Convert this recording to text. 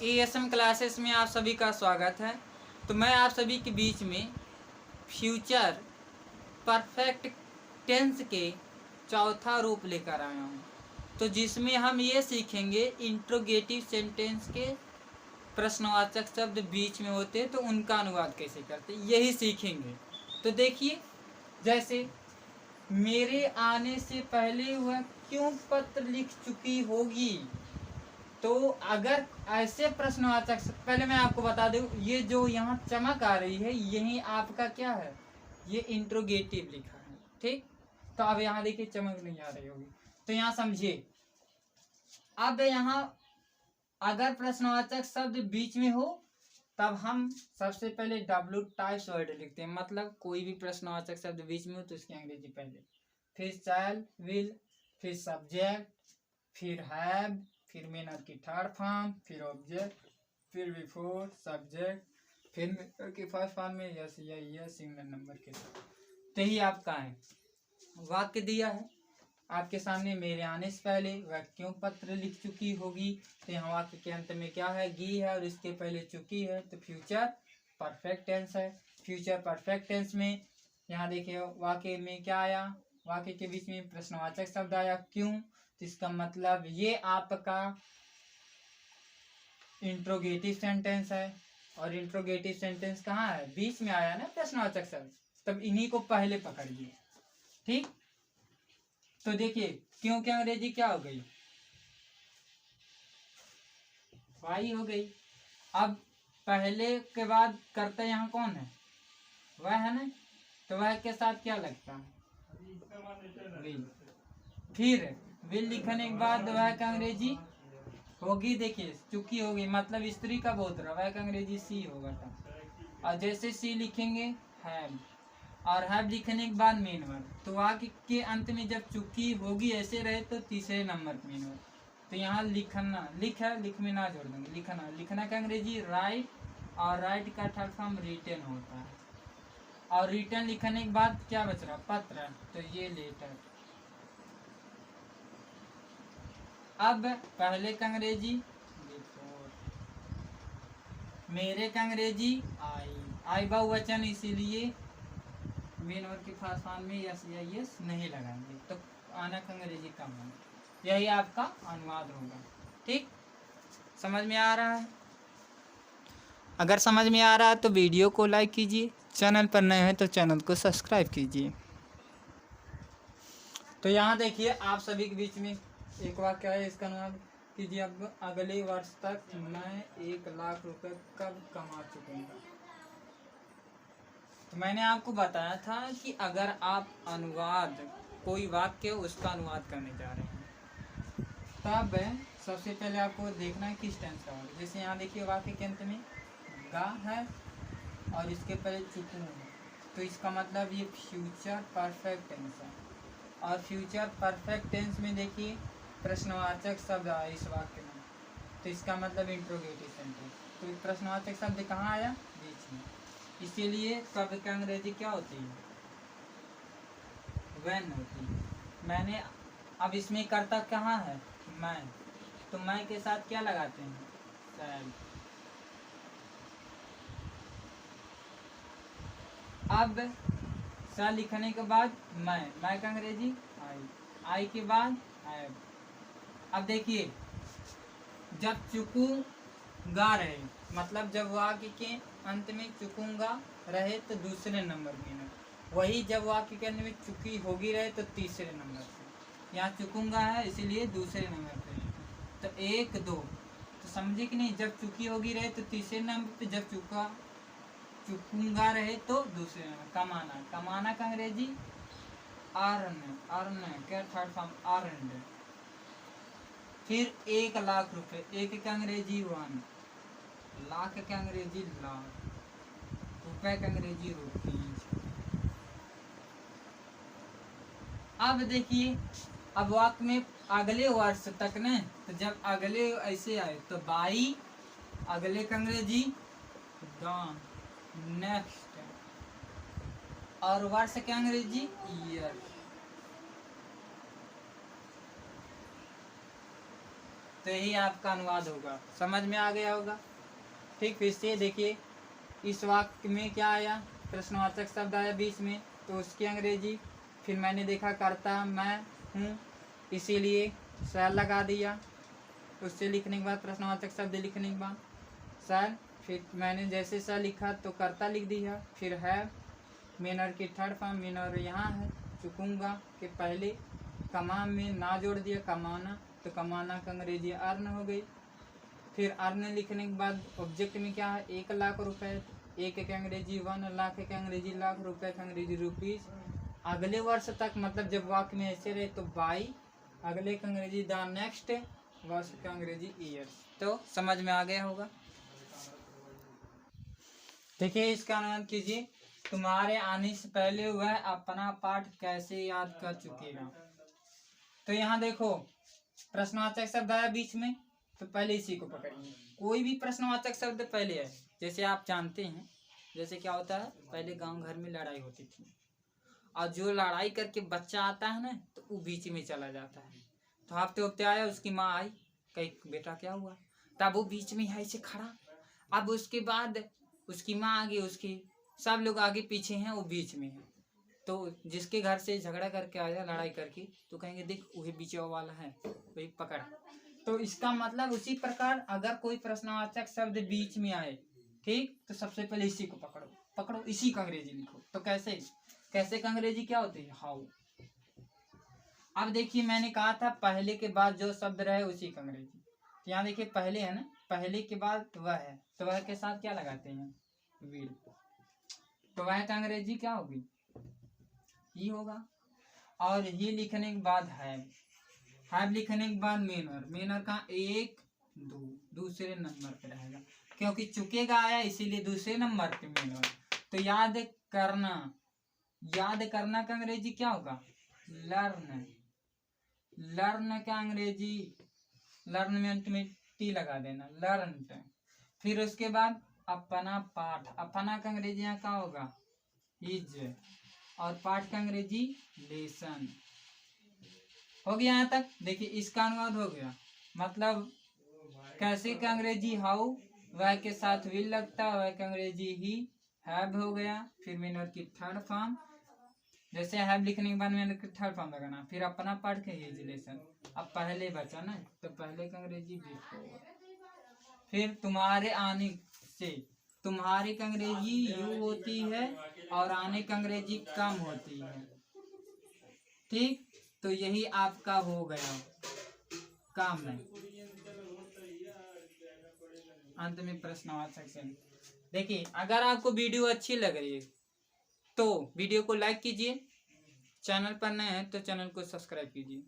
ASM classes में आप सभी का स्वागत है। तो मैं आप सभी के बीच में फ्यूचर परफेक्ट टेंस के चौथा रूप लेकर आया हूँ, तो जिसमें हम ये सीखेंगे इंट्रोगेटिव सेंटेंस के प्रश्नवाचक शब्द बीच में होते तो उनका अनुवाद कैसे करते, यही सीखेंगे। तो देखिए, जैसे मेरे आने से पहले वह क्यों पत्र लिख चुकी होगी। तो अगर ऐसे प्रश्नवाचक, पहले मैं आपको बता दूं, ये जो यहाँ चमक आ रही है यही आपका क्या है, ये इंट्रोगेटिव लिखा है, ठीक। तो अब यहाँ देखिए चमक नहीं आ रही होगी, तो यहाँ समझिए। अब यहाँ अगर प्रश्नवाचक शब्द बीच में हो तब हम सबसे पहले डब्ल्यू टाइप्स वर्ड लिखते हैं, मतलब कोई भी प्रश्नवाचक शब्द बीच में हो तो उसकी अंग्रेजी पहले, फिर शैल, विल, फिर सब्जेक्ट, फिर हैव, फिर मेनर की थर्ड फॉर्म, फिर ऑब्जेक्ट, फिर बिफोर सब्जेक्ट, फिर मेनर की फर्स्ट फॉर्म में यस या यस सिंगल नंबर के साथ। तो यही आपका है वाक्य दिया है आपके सामने, मेरे आने से पहले वह क्यों पत्र लिख चुकी होगी। तो यहाँ वाक्य के अंत में क्या है, गी है और इसके पहले चुकी है, तो फ्यूचर परफेक्ट टेंस है। फ्यूचर परफेक्ट टेंस में यहाँ देखिए वाक्य में क्या आया, वाक्य के बीच में प्रश्नवाचक शब्द आया क्यों, तो इसका मतलब ये आपका इंट्रोगेटिव सेंटेंस है। और इंट्रोगेटिव सेंटेंस कहाँ है, बीच में आया ना प्रश्नवाचक शब्द, तब इन्हीं को पहले पकड़िए, ठीक। तो देखिए क्यों के अंग्रेजी क्या हो गई, वाई हो गई। अब पहले के बाद करता यहाँ कौन है, वह है ना, तो वह के साथ क्या लगता है, विल। फिर विल लिखने के बाद वह का अंग्रेजी होगी, देखिए चुकी होगी, मतलब स्त्री का बोध रहा, वह का अंग्रेजी सी होगा था। और जैसे सी लिखेंगे हैव, और हैव लिखने के बाद मेन वर्ब, तो वाक्य के अंत में जब चुकी होगी ऐसे रहे तो तीसरे नंबर मेन वर्ब। तो यहाँ लिखना, लिख है, लिख में ना जोड़ देंगे, लिखना, लिखना का अंग्रेजी राइट, और राइट का थर्ड फॉर्म रिटन होता है। और रिटन लिखने के बाद क्या बच रहा, पत्र, तो ये लेटर। अब पहले का अंग्रेजी बिफोर, मेरे का अंग्रेजी आई, आई बहुवचन इसीलिए मेन वर्ब के फर्स्ट फॉर्म में यस या यस नहीं लगाएंगे, तो आना का अंग्रेजी कम है। यही आपका अनुवाद होगा, ठीक। समझ में आ रहा है, अगर समझ में आ रहा है तो वीडियो को लाइक कीजिए, चैनल पर नए हैं तो चैनल को सब्सक्राइब कीजिए। तो यहाँ देखिए आप सभी के बीच में एक वाक्य है, इसका अनुवाद कीजिए। अब अगले वर्ष तक मैं 1,00,000 रुपए कब कमा चुकूंगा। तो मैंने आपको बताया था कि अगर आप अनुवाद कोई वाक्य उसका अनुवाद करने जा रहे हैं तब सबसे पहले आपको देखना है किस टेंस का होगा। जैसे यहाँ देखिए वाक्य के अंत में गा है और इसके पहले चुकूँ है, तो इसका मतलब ये फ्यूचर परफेक्ट टेंस है। और फ्यूचर परफेक्ट टेंस में देखिए प्रश्नवाचक शब्द आया इस वाक्य में, तो इसका मतलब इंट्रोगेटिव सेंटेंस। तो प्रश्नवाचक शब्द कहाँ आया, बीच में, इसीलिए कब का अंग्रेजी क्या होती है, व्हेन होती है। मैंने, अब इसमें कर्ता कहाँ है, मैं, तो मैं के साथ क्या लगाते हैं, शैल। अब शैल लिखने के बाद मैं का अंग्रेजी आई, आई के बाद हैव। अब देखिए जब चुकूंगा रहे, मतलब जब वाक्य के अंत में चुकूंगा रहे तो दूसरे नंबर में, वही जब वाक्य के अंत में चुकी होगी रहे तो तीसरे नंबर पे। यहाँ चुकूंगा है इसीलिए दूसरे नंबर पे, तो 1 2, तो समझे कि नहीं, जब चुकी होगी रहे तो तीसरे नंबर पे, जब चुकूंगा रहे तो दूसरे नंबर। कमाना, कमाना का अंग्रेजी अर्न, अर्न क्या थर्ड फॉर्म अर्नड। फिर 1,00,000 रुपए, एक का अंग्रेजी 1, लाख का अंग्रेजी लाख, रुपए का अंग्रेजी रुपीज। अब देखिए अब वाक्य में अगले वर्ष तक ने, तो जब अगले ऐसे आए तो बाई, अगले का अंग्रेजी डॉन, नेक्स्ट, और वर्ष के अंग्रेजी ईयर। . . . . . . . . . . . . . . . . . . . . . . . . . . . . . . . . . . . . . . . . . . . . . . . . . . . . . . . . तो यही आपका अनुवाद होगा। समझ में आ गया होगा। ठीक, फिर से देखिए, इस वाक्य में क्या आया, प्रश्नवाचक शब्द आया बीच में, तो उसकी अंग्रेजी। फिर मैंने देखा करता मैं हूँ, इसीलिए शैल लगा दिया। उससे लिखने के बाद प्रश्नवाचक शब्द लिखने के बाद शैल, फिर मैंने जैसे सा लिखा तो करता लिख दिया। फिर है मेनर की थर्ड फॉर्म, मेनर यहाँ है, चुकूंगा के पहले कमा में ना जोड़ दिया, कमाना, तो कमाना का अंग्रेजी अर्न हो गई। फिर अर्न लिखने के बाद ऑब्जेक्ट में क्या है, 1 लाख रुपए, एक के अंग्रेजी 1 लाख के अंग्रेजी लाख, रुपए के अंग्रेजी रुपीज। अगले वर्ष तक, मतलब जब वाक्य में ऐसे रहे तो बाई, अगले का अंग्रेजी द नेक्स्ट वर्ष का अंग्रेजी ईयर्स। तो समझ में आ गया होगा। देखिए, इसका अनुवाद कीजिए। तुम्हारे आने से पहले वह अपना पाठ कैसे याद कर चुकेगा। तो यहाँ देखो, प्रश्नवाचक शब्द आया बीच में, तो पहले इसी को पकड़िए। कोई भी प्रश्नवाचक शब्द पहले है, जैसे आप जानते हैं, जैसे क्या होता है, पहले गांव घर में लड़ाई होती थी, और जो लड़ाई करके बच्चा आता है ना, तो वो बीच में चला जाता है। तो हफ्ते हफ्ते आया, उसकी माँ आई, कही बेटा क्या हुआ, तब वो बीच में है ऐसे खड़ा। अब उसके बाद उसकी माँ आगे, उसकी सब लोग आगे पीछे हैं, वो बीच में है। तो जिसके घर से झगड़ा करके आया, लड़ाई करके, तो कहेंगे देख वही बीच वाला है, वही पकड़। तो इसका मतलब उसी प्रकार अगर कोई प्रश्नवाचक शब्द बीच में आए, ठीक, तो सबसे पहले इसी को पकड़ो, पकड़ो, इसी का अंग्रेजी लिखो। तो कैसे कैसे का अंग्रेजी क्या होती है, हाउ। अब देखिए, मैंने कहा था पहले के बाद जो शब्द रहे उसी का अंग्रेजी। तो यहाँ देखिए, पहले है ना, पहले के बाद वह है, तो वह के साथ क्या लगाते हैं, विल। तो वह का अंग्रेजी क्या होगी, ही होगा। और ही लिखने के बाद हैव लिखने के बाद मेनर, मेनर का 1 2 दूसरे नंबर पे रहेगा, क्योंकि चुकेगा आया, इसीलिए दूसरे नंबर पे मेनर। तो याद करना, याद करना का अंग्रेजी क्या होगा, लर्न। लर्न का अंग्रेजी, लर्न में टी लगा देना, लर्न। फिर उसके बाद अपना पाठ, अपना का अंग्रेजी यहाँ क्या होगा, हिज, और पाठ का अंग्रेजी लेसन। हो गया यहाँ तक। देखिए, इसका अनुवाद हो गया, मतलब कैसे का अंग्रेजी हाउ, वह के साथ विल लगता है, वह का अंग्रेजी ही, हैव हो गया। फिर मेनर की थर्ड फॉर्म, जैसे हैव लिखने के बाद मेनर की थर्ड फॉर्म लगाना। फिर अपना पाठ के हिज लेसन। अब पहले बचा ना, तो पहले का अंग्रेजी बिफोर। फिर तुम्हारे आने से, तुम्हारे का अंग्रेजी यू होती है, और आने का अंग्रेजी कम होती है। ठीक, तो यही आपका हो गया काम में। अंत में प्रश्नवाचक शब्द। देखिए, अगर आपको वीडियो अच्छी लग रही है तो वीडियो को लाइक कीजिए, चैनल पर नए हैं तो चैनल को सब्सक्राइब कीजिए।